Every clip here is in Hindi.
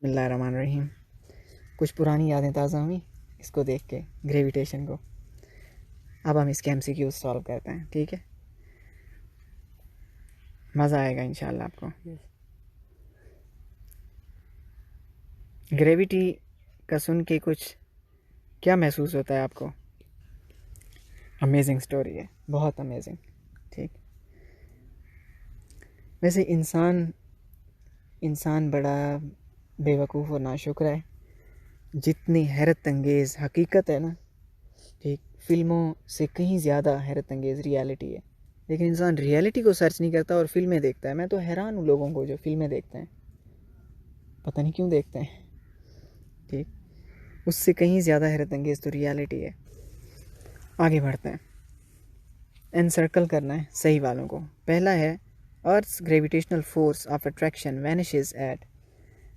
बिस्मिल्लाहिर्रहमानिर्रहीम। कुछ पुरानी यादें ताज़ा हुई इसको देख के, ग्रेविटेशन को। अब हम इसके MCQs सॉल्व करते हैं, ठीक है। मज़ा आएगा इंशाल्लाह आपको। ग्रेविटी का सुन के कुछ क्या महसूस होता है आपको? अमेजिंग स्टोरी है, बहुत अमेजिंग। ठीक, वैसे इंसान बड़ा बेवकूफ़ और नाशुक्र है। जितनी हैरत अंगेज़ हकीकत है ना, ठीक, फिल्मों से कहीं ज़्यादा हैरत अंगेज़ रियलिटी है। लेकिन इंसान रियलिटी को सर्च नहीं करता और फिल्में देखता है। मैं तो हैरान हूँ लोगों को जो फिल्में देखते हैं, पता नहीं क्यों देखते हैं। ठीक, उससे कहीं ज़्यादा हैरत अंगेज़ तो रियलिटी है। आगे बढ़ते हैं, एनसर्कल करना है सही वालों को। पहला है, earth's gravitational force of attraction vanishes at.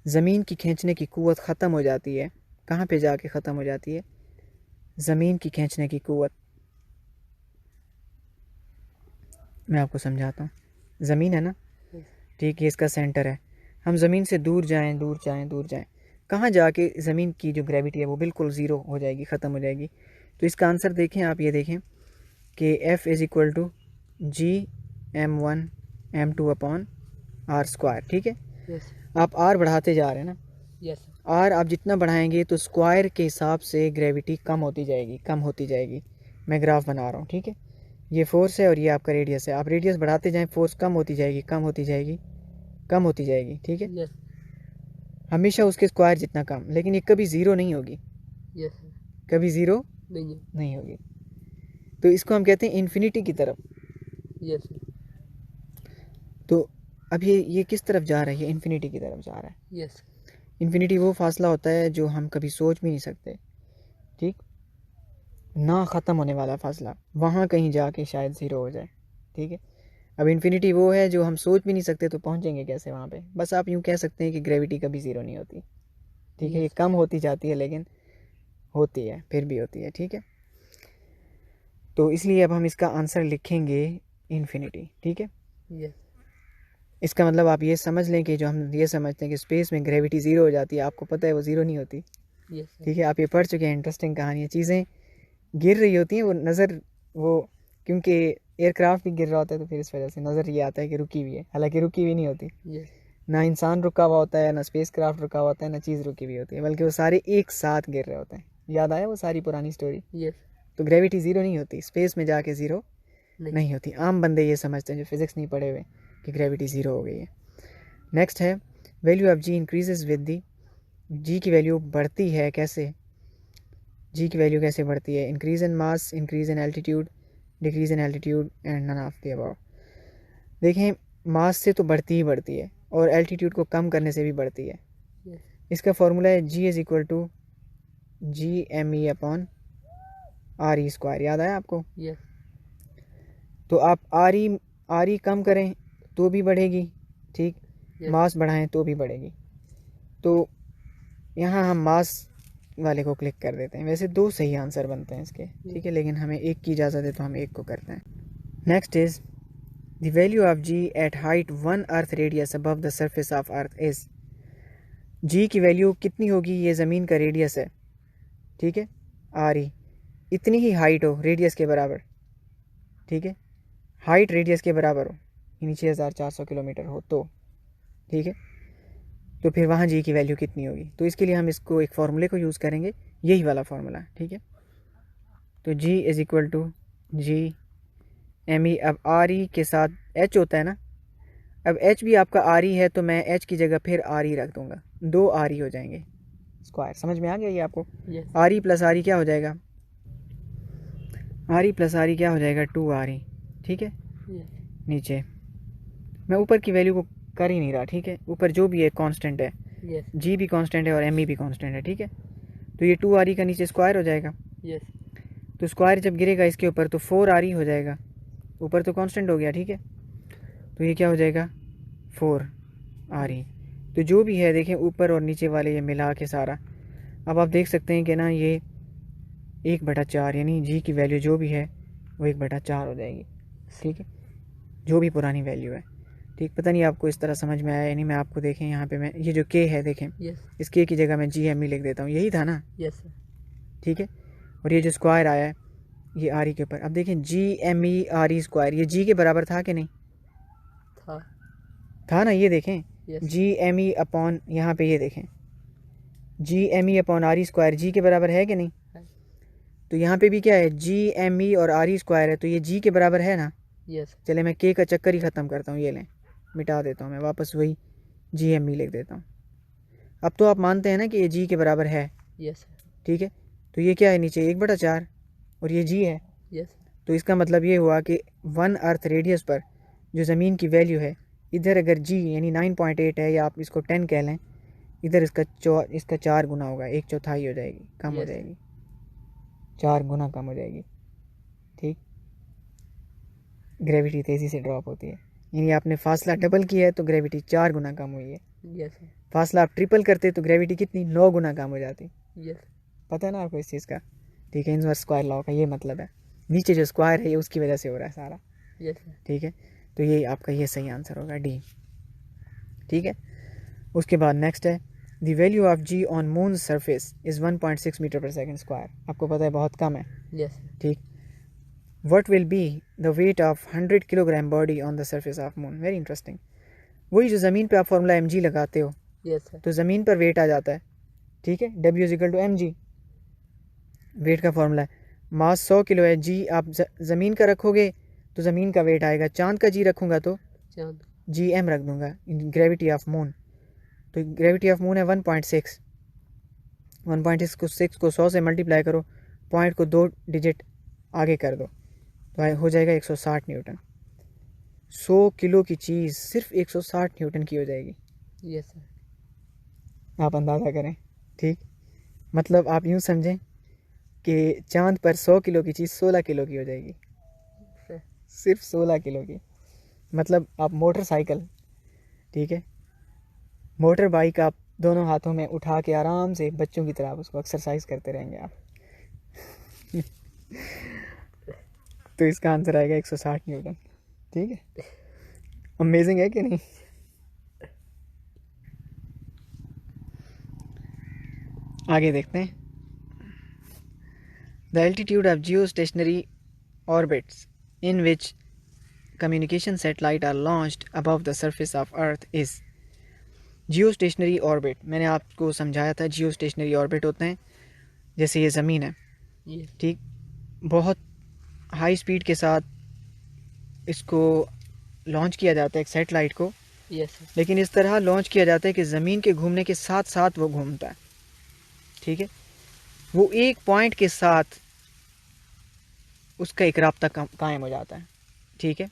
ज़मीन की खींचने की क़ुव्वत ख़त्म हो जाती है। कहाँ पे जाके ख़त्म हो जाती है? ज़मीन की खींचने की क़ुव्वत। मैं आपको समझाता हूँ। ज़मीन है ना, ठीक, ये इसका सेंटर है। हम ज़मीन से दूर जाएं, कहाँ जाके ज़मीन की जो ग्रेविटी है वो बिल्कुल ज़ीरो हो जाएगी, ख़त्म हो जाएगी। तो इसका आंसर देखें आप, ये देखें कि F = G m1m2/r², ठीक है। आप R बढ़ाते जा रहे हैं ना। R आप जितना बढ़ाएंगे तो स्क्वायर के हिसाब से ग्रेविटी कम होती जाएगी। मैं ग्राफ बना रहा हूँ, ठीक है। ये फोर्स है और ये आपका रेडियस है। आप रेडियस बढ़ाते जाएं, फोर्स कम होती जाएगी, ठीक है। हमेशा उसके स्क्वायर जितना कम, लेकिन ये कभी ज़ीरो नहीं होगी। कभी ज़ीरो नहीं होगी। तो इसको हम कहते हैं इन्फिनिटी की तरफ। तो अब ये किस तरफ जा रहा है? ये इन्फिनिटी की तरफ जा रहा है। इन्फिनिटी वो फासला होता है जो हम कभी सोच भी नहीं सकते, ठीक, ना ख़त्म होने वाला फासला। वहाँ कहीं जाके शायद ज़ीरो हो जाए, ठीक है। अब इन्फिनिटी वो है जो हम सोच भी नहीं सकते, तो पहुँचेंगे कैसे वहाँ पे? बस आप यूँ कह सकते हैं कि ग्रेविटी कभी ज़ीरो नहीं होती, ठीक है। ये कम होती जाती है लेकिन होती है, फिर भी होती है, ठीक है। तो इसलिए अब हम इसका आंसर लिखेंगे इन्फिनिटी, ठीक है। इसका मतलब आप ये समझ लें कि जो हम ये समझते हैं कि स्पेस में ग्रेविटी ज़ीरो हो जाती है, आपको पता है वो ज़ीरो नहीं होती, ठीक है। आप ये पढ़ चुके हैं, इंटरेस्टिंग कहानी है। चीज़ें गिर रही होती हैं, वो नज़र, वो क्योंकि एयरक्राफ्ट भी गिर रहा होता है तो फिर इस वजह से नज़र ये आता है कि रुकी हुई है, हालांकि रुकी हुई नहीं होती। ना इंसान रुका हुआ होता है, ना स्पेस क्राफ्ट रुका हुआ होता है, ना चीज़ रुकी हुई होती है, बल्कि वो सारे एक साथ गिर रहे होते हैं। याद आया वो सारी पुरानी स्टोरी? तो ग्रेविटी ज़ीरो नहीं होती, स्पेस में जाके ज़ीरो नहीं होती। आम बंदे ये समझते हैं जो फिज़िक्स नहीं पढ़े हुए कि ग्रेविटी ज़ीरो हो गई है। नेक्स्ट है, value of G increases with the. G की वैल्यू बढ़ती है कैसे? जी की वैल्यू कैसे बढ़ती है? Increase in mass, increase in altitude, decrease in altitude and none of the above. देखें, मास से तो बढ़ती ही बढ़ती है और एल्टीट्यूड को कम करने से भी बढ़ती है। इसका फॉर्मूला है G = GmE/RE²। याद आया आपको? तो आप RE कम करें तो भी बढ़ेगी, ठीक, मास बढ़ाएं तो भी बढ़ेगी। तो यहाँ हम मास वाले को क्लिक कर देते हैं। वैसे दो सही आंसर बनते हैं इसके, ठीक है, लेकिन हमें एक की इजाज़त है तो हम एक को करते हैं। Next is the value of G at height 1 earth radius above the surface of earth is. G की वैल्यू कितनी होगी? ये ज़मीन का रेडियस है, ठीक है, RE। इतनी ही हाइट हो रेडियस के बराबर, ठीक है, हाइट रेडियस के बराबर हो, यानी 6400 किलोमीटर हो तो, ठीक है। तो फिर वहाँ G की वैल्यू कितनी होगी? तो इसके लिए हम इसको एक फार्मूले को यूज़ करेंगे, यही वाला फार्मूला, ठीक है। तो G = GmE। अब RE के साथ H होता है ना, अब H भी आपका RE है तो मैं H की जगह फिर RE रख दूंगा, 2 RE हो जाएंगे स्क्वायर। समझ में आ गया ये आपको? RE प्लस RE क्या हो जाएगा? RE प्लस RE क्या हो जाएगा? 2 RE, ठीक है। नीचे मैं ऊपर की वैल्यू को कर ही नहीं रहा, ठीक है। ऊपर जो भी है कांस्टेंट है, G भी कांस्टेंट है और ME भी कांस्टेंट है, ठीक है। तो ये 2 RE का नीचे स्क्वायर हो जाएगा। तो स्क्वायर जब गिरेगा इसके ऊपर तो 4 RE हो जाएगा, ऊपर तो कांस्टेंट हो गया, ठीक है। तो ये क्या हो जाएगा? 4 RE। तो जो भी है देखें, ऊपर और नीचे वाले ये मिला के सारा, अब आप देख सकते हैं कि ना ये 1/4, यानी G की वैल्यू जो भी है वो 1/4 हो जाएगी, ठीक है, जो भी पुरानी वैल्यू है, ठीक, पता नहीं आपको इस तरह समझ में आया या नहीं। मैं आपको देखें यहाँ पे, मैं ये जो के है देखें, इस के की जगह मैं GME लिख देता हूँ, यही था ना। ठीक है, और ये जो स्क्वायर आया है ये RE के ऊपर, अब देखें GME RE स्क्वायर, ये G के बराबर था कि नहीं था ना, ये देखें GME अपॉन, यहाँ पे ये देखें GME upon RE square G के बराबर है कि नहीं। तो यहाँ पे भी क्या है, GME और RE स्क्वायर है, तो ये G के बराबर है ना। चले मैं के का चक्कर ही ख़त्म करता हूँ, ये लें मिटा देता हूँ मैं, वापस वही GME लिख देता हूँ। अब तो आप मानते हैं ना कि ये G के बराबर है। ठीक है, तो ये क्या है नीचे 1/4 और ये G है। तो इसका मतलब ये हुआ कि 1 अर्थ रेडियस पर जो ज़मीन की वैल्यू है, इधर अगर G यानी 9.8 है, या आप इसको 10 कह लें, इधर इसका 4 गुना होगा, 1/4 हो जाएगी, कम हो जाएगी, 4 गुना कम हो जाएगी। ठीक, ग्रेविटी तेज़ी से ड्रॉप होती है, यानी आपने फासला डबल किया है तो ग्रेविटी 4 गुना कम हुई है। फासला आप ट्रिपल करते तो ग्रेविटी कितनी, 9 गुना कम हो जाती। पता है ना आपको इस चीज़ का। ठीक है, इनवर्स स्क्वायर लॉ का ये मतलब है, नीचे जो स्क्वायर है ये उसकी वजह से हो रहा है सारा। ठीक है, तो ये आपका ये सही आंसर होगा D। ठीक है, उसके बाद नेक्स्ट है the value of G on moon surface is 1.6 metre पर सेकेंड स्क्वायर। आपको पता है बहुत कम है। ठीक, what will be the weight of 100 kilogram body on the surface of moon. Very interesting. वही जो ज़मीन पे आप फार्मूला mg लगाते हो, तो ज़मीन पर वेट आ जाता है। ठीक है, W = mg, वेट का फार्मूला है। मास 100 किलो है, G आप ज़मीन का रखोगे तो ज़मीन का वेट आएगा, चांद का G रखूँगा तो GM रख दूँगा, ग्रेविटी ऑफ मून। तो ग्रेविटी ऑफ मून है 1.6, 1.6 को 100 से मल्टीप्लाई करो, पॉइंट को 2 डिजिट आगे कर दो, तो हो जाएगा 160 न्यूटन। 100 किलो की चीज़ सिर्फ 160 न्यूटन की हो जाएगी। आप अंदाज़ा करें। ठीक, मतलब आप यूँ समझें कि चांद पर 100 किलो की चीज़ 16 किलो की हो जाएगी, सिर्फ 16 किलो की। मतलब आप मोटरसाइकिल, ठीक है, मोटर बाइक आप दोनों हाथों में उठा के आराम से बच्चों की तरह उसको एक्सरसाइज करते रहेंगे आप। तो इसका आंसर आएगा 160 न्यूटन। ठीक है, अमेजिंग है कि नहीं। आगे देखते हैं। The altitude of geostationary orbits in which communication satellite are launched above the surface of earth is. Geostationary orbit मैंने आपको समझाया था, जियो स्टेशनरी ऑर्बिट होते हैं जैसे ये ज़मीन है, ठीक, बहुत हाई स्पीड के साथ इसको लॉन्च किया जाता है एक सैटेलाइट को। लेकिन इस तरह लॉन्च किया जाता है कि ज़मीन के घूमने के साथ साथ वो घूमता है। ठीक है, वो एक पॉइंट के साथ उसका एक राब्ता कायम हो जाता है। ठीक है,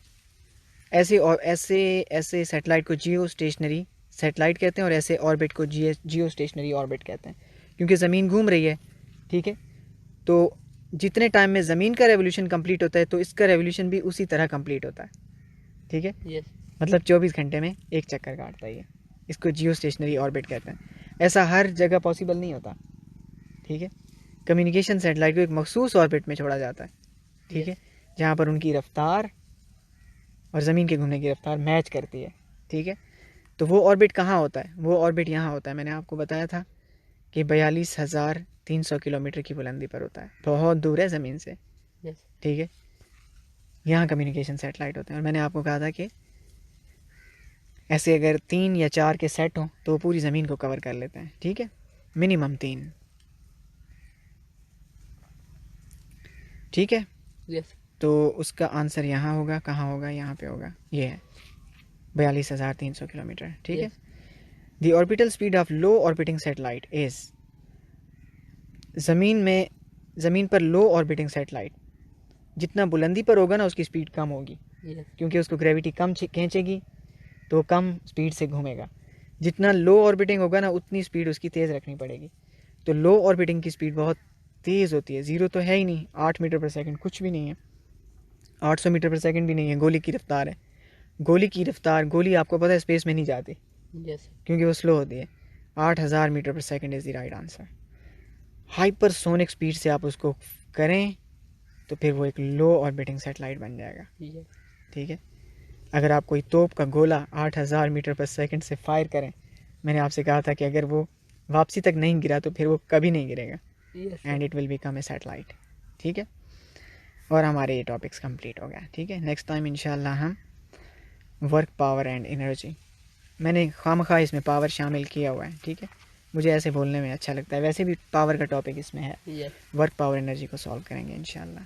ऐसे सैटेलाइट को जियो स्टेशनरी सैटेलाइट कहते हैं, और ऐसे ऑर्बिट को जियो स्टेशनरी ऑर्बिट कहते हैं, क्योंकि ज़मीन घूम रही है। ठीक है, तो जितने टाइम में ज़मीन का रेवोल्यूशन कंप्लीट होता है तो इसका रेवोल्यूशन भी उसी तरह कंप्लीट होता है। ठीक है, मतलब 24 घंटे में एक चक्कर काटता है। इसको जियो स्टेशनरी ऑर्बिट कहते हैं। ऐसा हर जगह पॉसिबल नहीं होता। ठीक है, कम्युनिकेशन सैटेलाइट को एक मखसूस ऑर्बिट में छोड़ा जाता है। ठीक है, जहाँ पर उनकी रफ्तार और ज़मीन के घूमने की रफ्तार मैच करती है। ठीक है, तो वो ऑर्बिट कहाँ होता है, वो ऑर्बिट यहाँ होता है। मैंने आपको बताया था कि 42,300 किलोमीटर की बुलंदी पर होता है, बहुत दूर है ज़मीन से। ठीक है, यहाँ कम्युनिकेशन सैटेलाइट होते हैं। और मैंने आपको कहा था कि ऐसे अगर 3 या 4 के सेट हों तो वो पूरी ज़मीन को कवर कर लेते हैं। ठीक है, मिनिमम 3। ठीक है, तो उसका आंसर यहाँ होगा, कहाँ होगा, यहाँ पे होगा, ये है 42,300 किलोमीटर। ठीक है, the orbital speed of low orbiting satellite is. ज़मीन पर लो ऑर्बिटिंग सैटेलाइट जितना बुलंदी पर होगा ना उसकी स्पीड कम होगी, क्योंकि उसको ग्रेविटी कम खींचेगी तो कम स्पीड से घूमेगा। जितना लो ऑर्बिटिंग होगा ना उतनी स्पीड उसकी तेज़ रखनी पड़ेगी। तो लो ऑर्बिटिंग की स्पीड बहुत तेज़ होती है, 0 तो है ही नहीं, 8 मीटर पर सेकंड कुछ भी नहीं है, 800 मीटर पर सेकंड भी नहीं है। गोली की रफ्तार है, गोली की रफ्तार, गोली आपको पता है स्पेस में नहीं जाती, क्योंकि वो स्लो होती है। 8,000 मीटर पर second is the right answer. Hypersonic speed से आप उसको करें तो फिर वो एक लो ऑर्बिटिंग सैटेलाइट बन जाएगा। ठीक है, अगर आप कोई तोप का गोला 8000 मीटर पर सेकंड से फायर करें, मैंने आपसे कहा था कि अगर वो वापसी तक नहीं गिरा तो फिर वो कभी नहीं गिरेगा, and it will become a satellite. ठीक है, और हमारे ये टॉपिक्स कंप्लीट हो गया। ठीक है, नेक्स्ट टाइम इंशाल्लाह हम वर्क, पावर एंड एनर्जी, मैंने खामखा इसमें पावर शामिल किया हुआ है। ठीक है, मुझे ऐसे बोलने में अच्छा लगता है, वैसे भी पावर का टॉपिक इसमें है। वर्क, पावर, एनर्जी को सॉल्व करेंगे इंशाल्लाह।